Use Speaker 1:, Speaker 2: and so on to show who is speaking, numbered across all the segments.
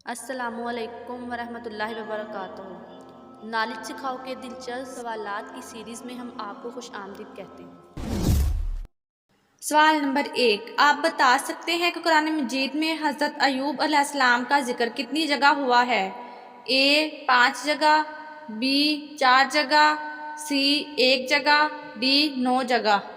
Speaker 1: अस्सलामुअलैकुम वरहमतुल्लाहि वबरकातुहू। नॉलेज सिखाओ के दिलचस्प सवालात की सीरीज़ में हम आपको खुश आमदीद कहते हैं। सवाल नंबर 1, आप बता सकते हैं कि कुरान मजीद में हज़रत अयूब अलैहिस्सलाम का जिक्र कितनी जगह हुआ है? ए 5 जगह, बी 4 जगह, सी 1 जगह, डी 9 जगह।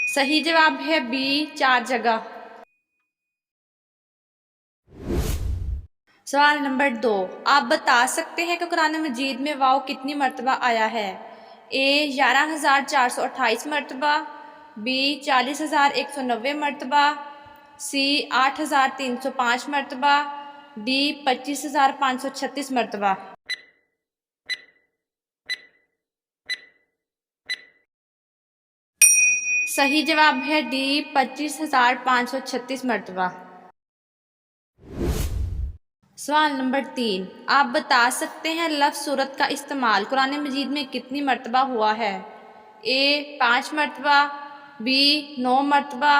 Speaker 1: सही जवाब है बी 4 जगह। सवाल नंबर 2, आप बता सकते हैं कि कुरान मजीद में वाव कितनी मरतबा आया है? ए 11,428 मरतबा, बी 40,190 मरतबा, सी 8,305 मरतबा, डी 25,536 मरतबा। सही जवाब है डी 25,536 मरतबा। सवाल नंबर 3, आप बता सकते हैं लफ्ज़ सूरत का इस्तेमाल कुरान मजीद में कितनी मरतबा हुआ है? ए 5 मरतबा, बी 9 मरतबा,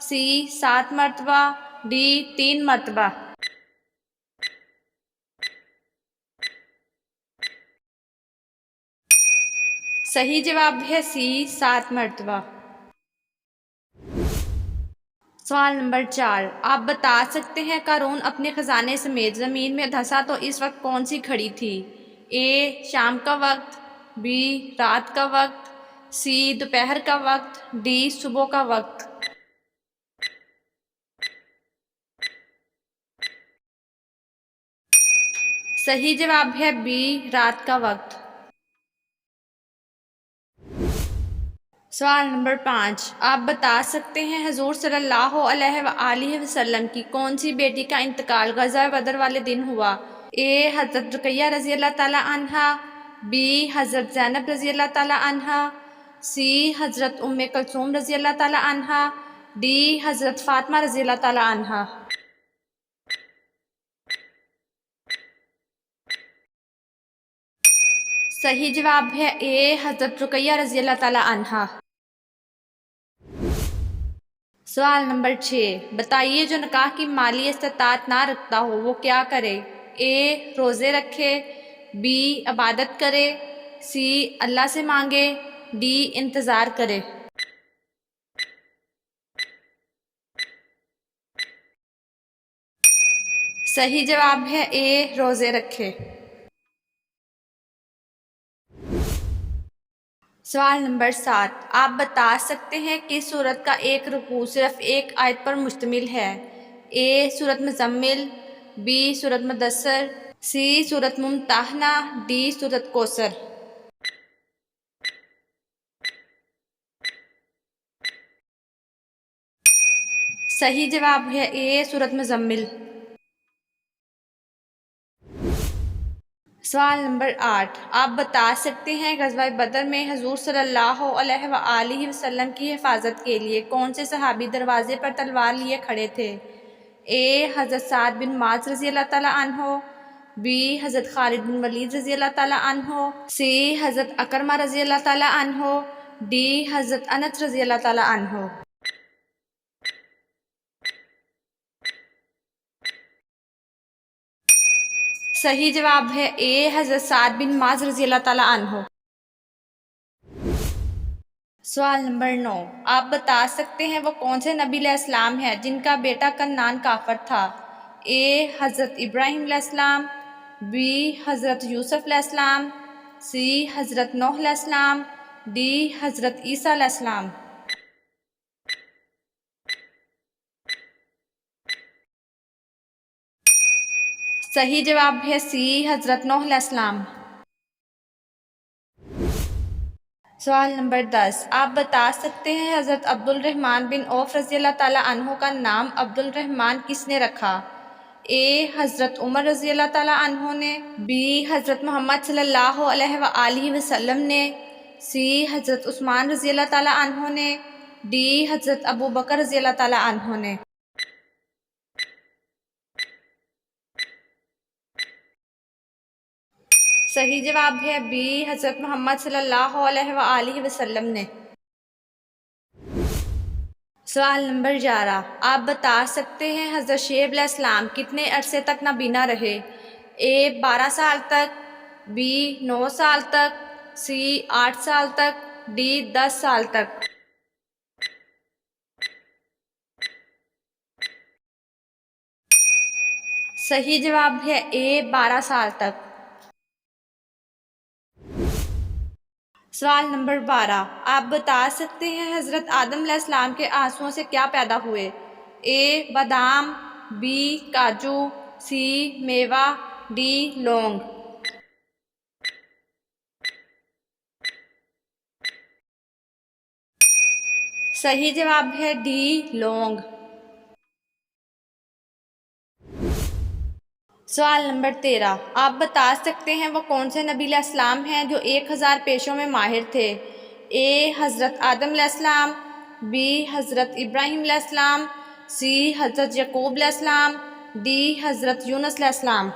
Speaker 1: सी 7 मरतबा, डी 3 मरतबा। सही जवाब है सी 7 मरतबा। सवाल नंबर 4, आप बता सकते हैं कारून अपने खजाने समेत ज़मीन में धंसा तो इस वक्त कौन सी खड़ी थी? ए शाम का वक्त, बी रात का वक्त, सी दोपहर का वक्त, डी सुबह का वक्त। सही जवाब है बी रात का वक्त। सवाल नंबर 5, आप बता सकते हैं हजूर सल्लल्लाहु अलैहि वसल्लम की कौन सी बेटी का इंतकाल गज़वा बदर वाले दिन हुआ? ए हज़रत रुकैया रज़ी अल्लाह ताला अन्हा, बी हज़रत ज़ैनब रज़ी अल्लाह ताला अन्हा, सी हज़रत उम्मे कलसूम रज़ी अल्लाह ताला अन्हा, डी हज़रत फ़ातिमा रज़ी अल्लाह ताला अन्हा। सही जवाब है ए हज़रत रुकैया रज़ी अल्लाह ताला अन्हा। सवाल नंबर 6, बताइए जो निकाह की माली इस्तात ना रखता हो वो क्या करे? ए रोज़े रखे, बी इबादत करे, सी अल्लाह से मांगे, डी इंतज़ार करे। सही जवाब है ए रोज़े रखे। सवाल नंबर 7, आप बता सकते हैं कि सूरत का एक रुकू सिर्फ एक आयत पर मुश्तमिल है? ए सूरत मुज़म्मिल, बी सूरत मुदस्सर, सी सूरत मुमतहना, डी सूरत कौसर। सही जवाब है ए सूरत मुज़म्मिल। सवाल नंबर 8, आप बता सकते हैं ग़ज़वा बदर में हजूर सल्लल्लाहु अलैहि वसल्लम की हिफाजत के लिए कौन से सहाबी दरवाज़े पर तलवार लिए खड़े थे? ए हज़रत साद बिन माज रज़ी अल्लाह ताला अन्हो, बी हज़रत खालिद बिन वलीद रज़ी अल्लाह ताला अन्हो, सी हज़रत अकरमा रज़ी अल्लाह ताला अन्हो, डी हज़रत अनस रज़ी अल्लाह ताला अन्हो। सही जवाब है ए हज़रत साद बिन माज रज़ी अल्लाह ताला अन्हो। सवाल नंबर 9, आप बता सकते हैं वो कौन से नबी अलैहिस्सलाम हैं जिनका बेटा कन्नान काफिर था? ए हज़रत इब्राहीम अलैहिस्सलाम, बी हज़रत यूसुफ अलैहिस्सलाम, सी हज़रत नूह अलैहिस्सलाम, डी हज़रत ईसा अलैहिस्सलाम। सही जवाब है सी हज़रत नूह अलैहिस्सलाम। सवाल नंबर 10, आप बता सकते हैं हज़रत अब्दुल रहमान बिन औफ रज़ी अल्लाह ताला अन्हो का नाम अब्दुल रहमान किसने रखा? ए हज़रत उमर रज़ी अल्लाह ताला अन्हो ने, बी हज़रत मोहम्मद सल्लल्लाहु अलैहि वसल्लम ने, सी हज़रत उस्मान रज़ी अल्लाह ताला अन्हो ने, डी हज़रत अबू बकर रज़ी अल्लाह ताला अन्हो ने। सही जवाब है बी हज़रत मोहम्मद सल्लल्लाहु अलैहि वसल्लम ने। सवाल नंबर 11, आप बता सकते हैं हज़रत शुएब अलैहिस्सलाम कितने अरसे तक नाबीना रहे? ए 12 साल तक, बी 9 साल तक, सी 8 साल तक, डी 10 साल तक। सही जवाब है ए 12 साल तक। सवाल नंबर 12, आप बता सकते हैं हज़रत आदम अलैहिस्सलाम के आंसुओं से क्या पैदा हुए? ए बादाम, बी काजू, सी मेवा, डी लौंग। सही जवाब है डी लौंग। सवाल नंबर 13, आप बता सकते हैं वो कौन से नबी अलैहिस्सलाम हैं जो 1000 पेशों में माहिर थे? ए हज़रत आदम अलैहिस्सलाम, बी हज़रत इब्राहीम अलैहिस्सलाम, सी हज़रत यकूब अलैहिस्सलाम, डी हज़रत यूनुस अलैहिस्सलाम।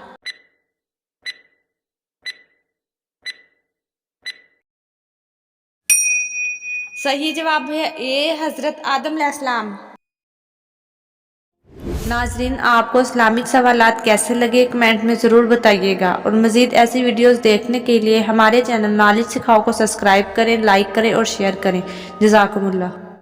Speaker 1: सही जवाब है ए हज़रत आदम अलैहिस्सलाम। नाजरीन, आपको इस्लामिक सवालात कैसे लगे कमेंट में ज़रूर बताइएगा और मज़ीद ऐसी वीडियोस देखने के लिए हमारे चैनल नॉलेज सिखाओ को सब्सक्राइब करें, लाइक करें और शेयर करें। जज़ाकुमुल्लाह।